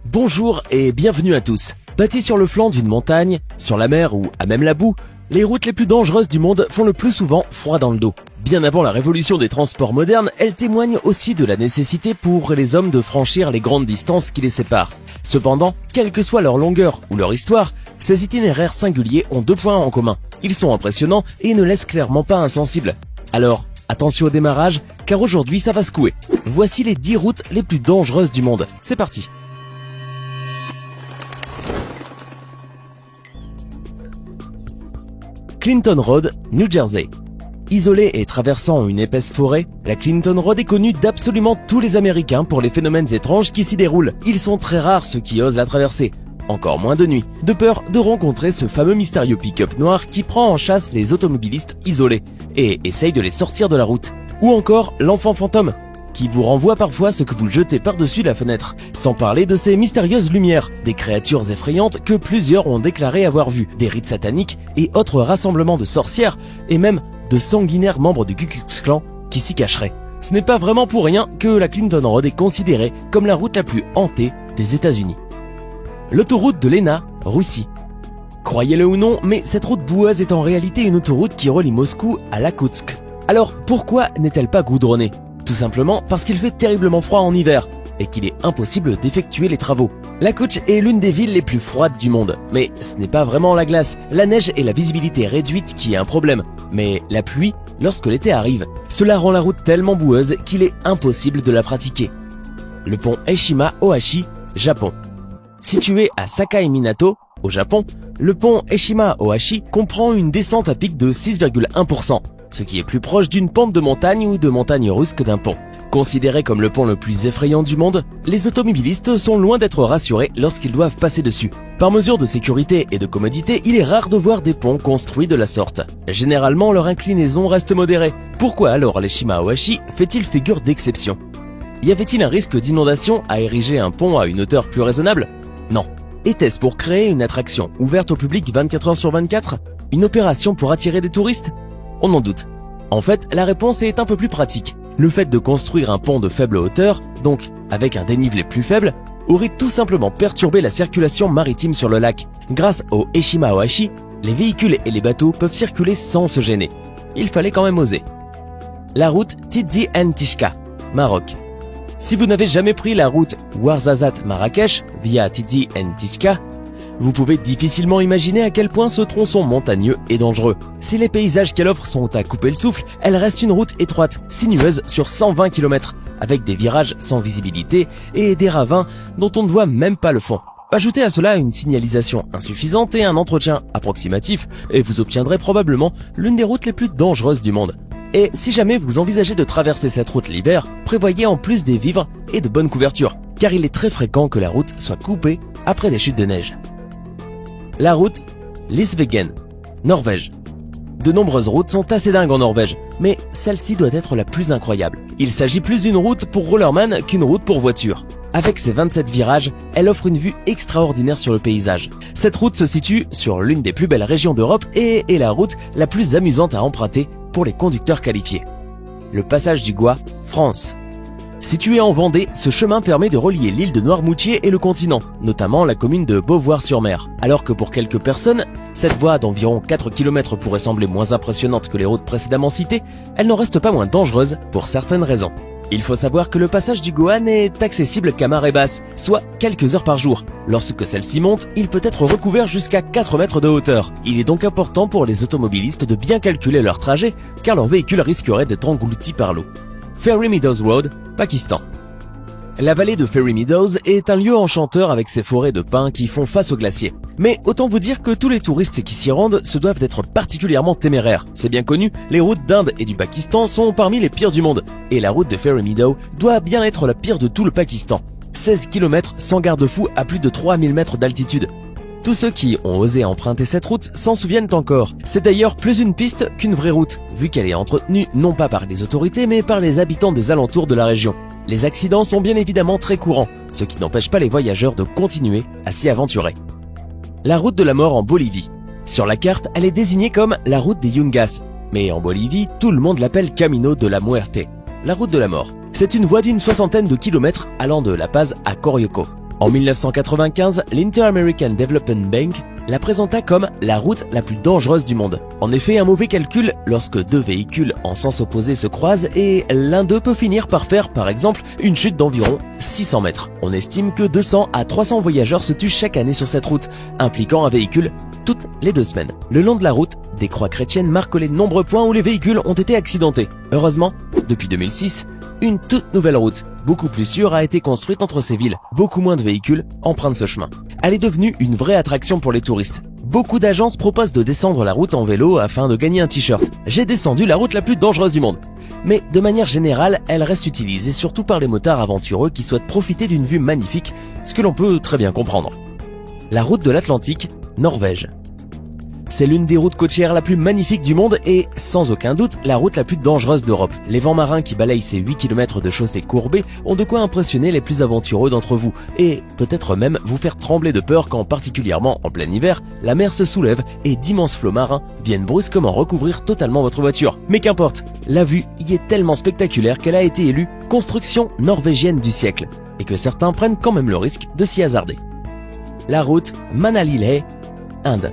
Bonjour et bienvenue à tous. Bâties sur le flanc d'une montagne, sur la mer ou à même la boue, les routes les plus dangereuses du monde font le plus souvent froid dans le dos. Bien avant la révolution des transports modernes, elles témoignent aussi de la nécessité pour les hommes de franchir les grandes distances qui les séparent. Cependant, quelle que soit leur longueur ou leur histoire, ces itinéraires singuliers ont deux points en commun. Ils sont impressionnants et ne laissent clairement pas insensibles. Alors, attention au démarrage, car aujourd'hui ça va secouer. Voici les 10 routes les plus dangereuses du monde. C'est parti. Clinton Road, New Jersey. Isolée et traversant une épaisse forêt, la Clinton Road est connue d'absolument tous les Américains pour les phénomènes étranges qui s'y déroulent. Ils sont très rares ceux qui osent la traverser, encore moins de nuit, de peur de rencontrer ce fameux mystérieux pick-up noir qui prend en chasse les automobilistes isolés et essaye de les sortir de la route. Ou encore l'enfant fantôme, qui vous renvoie parfois ce que vous jetez par-dessus la fenêtre, sans parler de ces mystérieuses lumières, des créatures effrayantes que plusieurs ont déclaré avoir vues, des rites sataniques et autres rassemblements de sorcières, et même de sanguinaires membres du Ku Klux Klan qui s'y cacheraient. Ce n'est pas vraiment pour rien que la Clinton Road est considérée comme la route la plus hantée des États-Unis. L'autoroute de Lena, Russie. Croyez-le ou non, mais cette route boueuse est en réalité une autoroute qui relie Moscou à Iakoutsk. Alors pourquoi n'est-elle pas goudronnée ? Tout simplement parce qu'il fait terriblement froid en hiver et qu'il est impossible d'effectuer les travaux. Iakoutsk est l'une des villes les plus froides du monde, mais ce n'est pas vraiment la glace, la neige et la visibilité réduite qui est un problème, mais la pluie lorsque l'été arrive. Cela rend la route tellement boueuse qu'il est impossible de la pratiquer. Le pont Eshima Ohashi, Japon. Situé à Sakai Minato, au Japon, le pont Eshima Ohashi comprend une descente à pic de 6,1%. Ce qui est plus proche d'une pente de montagne ou de montagne russe que d'un pont. Considéré comme le pont le plus effrayant du monde, les automobilistes sont loin d'être rassurés lorsqu'ils doivent passer dessus. Par mesure de sécurité et de commodité, il est rare de voir des ponts construits de la sorte. Généralement, leur inclinaison reste modérée. Pourquoi alors l'Eshima Ohashi fait-il figure d'exception ? Y avait-il un risque d'inondation à ériger un pont à une hauteur plus raisonnable ? Non. Était-ce pour créer une attraction ouverte au public 24 heures sur 24 ? Une opération pour attirer des touristes ? On en doute. En fait, la réponse est un peu plus pratique. Le fait de construire un pont de faible hauteur, donc avec un dénivelé plus faible, aurait tout simplement perturbé la circulation maritime sur le lac. Grâce au Eshima Ohashi, les véhicules et les bateaux peuvent circuler sans se gêner. Il fallait quand même oser. La route Tizi Tishka, Maroc. Si vous n'avez jamais pris la route Ouarzazate-Marrakech via Tizi Tishka, vous pouvez difficilement imaginer à quel point ce tronçon montagneux est dangereux. Si les paysages qu'elle offre sont à couper le souffle, elle reste une route étroite, sinueuse sur 120 km, avec des virages sans visibilité et des ravins dont on ne voit même pas le fond. Ajoutez à cela une signalisation insuffisante et un entretien approximatif, et vous obtiendrez probablement l'une des routes les plus dangereuses du monde. Et si jamais vous envisagez de traverser cette route l'hiver, prévoyez en plus des vivres et de bonnes couvertures, car il est très fréquent que la route soit coupée après des chutes de neige. La route Lisvegen, Norvège. De nombreuses routes sont assez dingues en Norvège, mais celle-ci doit être la plus incroyable. Il s'agit plus d'une route pour rollerman qu'une route pour voiture. Avec ses 27 virages, elle offre une vue extraordinaire sur le paysage. Cette route se situe sur l'une des plus belles régions d'Europe et est la route la plus amusante à emprunter pour les conducteurs qualifiés. Le passage du Gois, France. Situé en Vendée, ce chemin permet de relier l'île de Noirmoutier et le continent, notamment la commune de Beauvoir-sur-Mer. Alors que pour quelques personnes, cette voie d'environ 4 km pourrait sembler moins impressionnante que les routes précédemment citées, elle n'en reste pas moins dangereuse pour certaines raisons. Il faut savoir que le passage du Goa n'est accessible qu'à marée basse, soit quelques heures par jour. Lorsque celle-ci monte, il peut être recouvert jusqu'à 4 mètres de hauteur. Il est donc important pour les automobilistes de bien calculer leur trajet, car leur véhicule risquerait d'être englouti par l'eau. Fairy Meadows Road, Pakistan. La vallée de Fairy Meadows est un lieu enchanteur avec ses forêts de pins qui font face aux glaciers. Mais autant vous dire que tous les touristes qui s'y rendent se doivent d'être particulièrement téméraires. C'est bien connu, les routes d'Inde et du Pakistan sont parmi les pires du monde. Et la route de Fairy Meadows doit bien être la pire de tout le Pakistan. 16 km sans garde-fou à plus de 3000 mètres d'altitude. Tous ceux qui ont osé emprunter cette route s'en souviennent encore. C'est d'ailleurs plus une piste qu'une vraie route, vu qu'elle est entretenue non pas par les autorités mais par les habitants des alentours de la région. Les accidents sont bien évidemment très courants, ce qui n'empêche pas les voyageurs de continuer à s'y aventurer. La route de la mort en Bolivie. Sur la carte, elle est désignée comme la route des Yungas, mais en Bolivie, tout le monde l'appelle Camino de la Muerte, la route de la mort. C'est une voie d'une 60aine de kilomètres allant de La Paz à Coyolco. En 1995, l'Inter-American Development Bank la présenta comme la route la plus dangereuse du monde. En effet, un mauvais calcul lorsque deux véhicules en sens opposé se croisent et l'un d'eux peut finir par faire, par exemple, une chute d'environ 600 mètres. On estime que 200 à 300 voyageurs se tuent chaque année sur cette route, impliquant un véhicule toutes les 2 semaines. Le long de la route, des croix chrétiennes marquent les nombreux points où les véhicules ont été accidentés. Heureusement, depuis 2006, une toute nouvelle route, beaucoup plus sûre, a été construite entre ces villes. Beaucoup moins de véhicules empruntent ce chemin. Elle est devenue une vraie attraction pour les touristes. Beaucoup d'agences proposent de descendre la route en vélo afin de gagner un t-shirt. J'ai descendu la route la plus dangereuse du monde. Mais de manière générale, elle reste utilisée surtout par les motards aventureux qui souhaitent profiter d'une vue magnifique, ce que l'on peut très bien comprendre. La route de l'Atlantique, Norvège. C'est l'une des routes côtières la plus magnifique du monde et, sans aucun doute, la route la plus dangereuse d'Europe. Les vents marins qui balayent ces 8 km de chaussée courbée ont de quoi impressionner les plus aventureux d'entre vous et peut-être même vous faire trembler de peur quand, particulièrement en plein hiver, la mer se soulève et d'immenses flots marins viennent brusquement recouvrir totalement votre voiture. Mais qu'importe, la vue y est tellement spectaculaire qu'elle a été élue construction norvégienne du siècle et que certains prennent quand même le risque de s'y hasarder. La route Manali-Leh, Inde.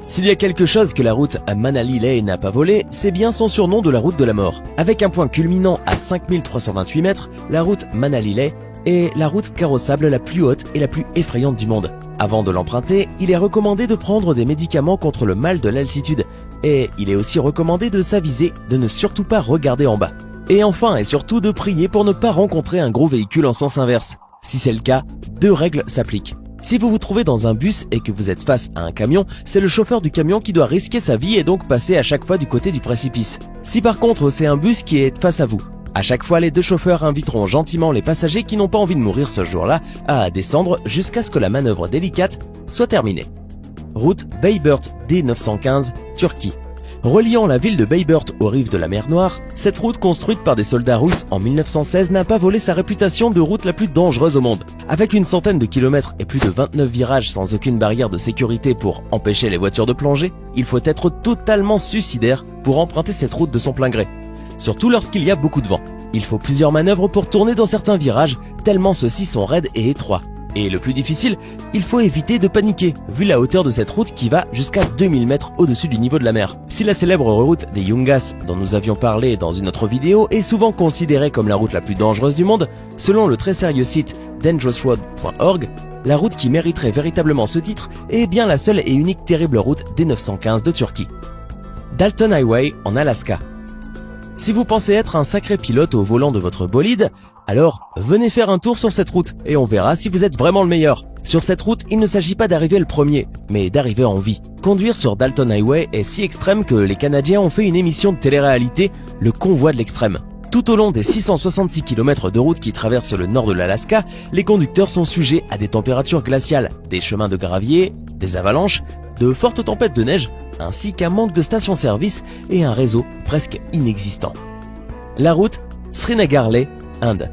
S'il y a quelque chose que la route à Manali-Leh n'a pas volé, c'est bien son surnom de la route de la mort. Avec un point culminant à 5328 mètres, la route Manali-Leh est la route carrossable la plus haute et la plus effrayante du monde. Avant de l'emprunter, il est recommandé de prendre des médicaments contre le mal de l'altitude. Et il est aussi recommandé de s'aviser de ne surtout pas regarder en bas. Et enfin et surtout de prier pour ne pas rencontrer un gros véhicule en sens inverse. Si c'est le cas, 2 règles s'appliquent. Si vous vous trouvez dans un bus et que vous êtes face à un camion, c'est le chauffeur du camion qui doit risquer sa vie et donc passer à chaque fois du côté du précipice. Si par contre c'est un bus qui est face à vous, à chaque fois les 2 chauffeurs inviteront gentiment les passagers qui n'ont pas envie de mourir ce jour-là à descendre jusqu'à ce que la manœuvre délicate soit terminée. Route Bayburt D915, Turquie. Reliant la ville de Bayburt aux rives de la mer Noire, cette route construite par des soldats russes en 1916 n'a pas volé sa réputation de route la plus dangereuse au monde. Avec une centaine de kilomètres et plus de 29 virages sans aucune barrière de sécurité pour empêcher les voitures de plonger, il faut être totalement suicidaire pour emprunter cette route de son plein gré. Surtout lorsqu'il y a beaucoup de vent. Il faut plusieurs manœuvres pour tourner dans certains virages, tellement ceux-ci sont raides et étroits. Et le plus difficile, il faut éviter de paniquer, vu la hauteur de cette route qui va jusqu'à 2000 mètres au-dessus du niveau de la mer. Si la célèbre route des Yungas, dont nous avions parlé dans une autre vidéo, est souvent considérée comme la route la plus dangereuse du monde, selon le très sérieux site dangerousroad.org, la route qui mériterait véritablement ce titre est bien la seule et unique terrible route des 915 de Turquie. Dalton Highway en Alaska. Si vous pensez être un sacré pilote au volant de votre bolide, alors venez faire un tour sur cette route et on verra si vous êtes vraiment le meilleur. Sur cette route, il ne s'agit pas d'arriver le premier, mais d'arriver en vie. Conduire sur Dalton Highway est si extrême que les Canadiens ont fait une émission de télé-réalité, Le Convoi de l'extrême. Tout au long des 666 km de route qui traversent le nord de l'Alaska, les conducteurs sont sujets à des températures glaciales, des chemins de gravier, des avalanches, de fortes tempêtes de neige, ainsi qu'un manque de stations-service et un réseau presque inexistant. La route Srinagar-Leh, Inde.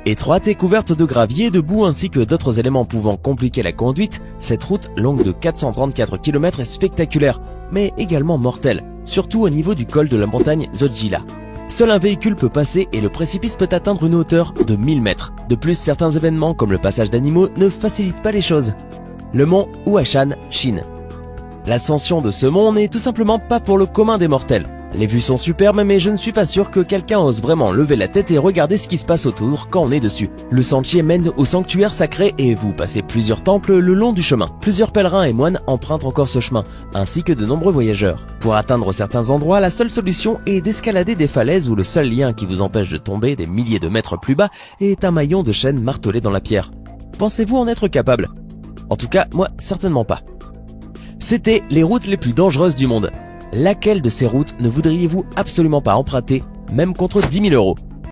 Étroite et couverte de gravier, de boue ainsi que d'autres éléments pouvant compliquer la conduite, cette route longue de 434 km est spectaculaire, mais également mortelle, surtout au niveau du col de la montagne Zojila. Seul un véhicule peut passer et le précipice peut atteindre une hauteur de 1000 mètres. De plus, certains événements comme le passage d'animaux ne facilitent pas les choses. Le mont Huashan, Chine. L'ascension de ce mont n'est tout simplement pas pour le commun des mortels. Les vues sont superbes, mais je ne suis pas sûr que quelqu'un ose vraiment lever la tête et regarder ce qui se passe autour quand on est dessus. Le sentier mène au sanctuaire sacré et vous passez plusieurs temples le long du chemin. Plusieurs pèlerins et moines empruntent encore ce chemin, ainsi que de nombreux voyageurs. Pour atteindre certains endroits, la seule solution est d'escalader des falaises où le seul lien qui vous empêche de tomber des milliers de mètres plus bas est un maillon de chêne martelé dans la pierre. Pensez-vous en être capable? En tout cas, moi, certainement pas. C'était les routes les plus dangereuses du monde. Laquelle de ces routes ne voudriez-vous absolument pas emprunter, même contre 10 000 €?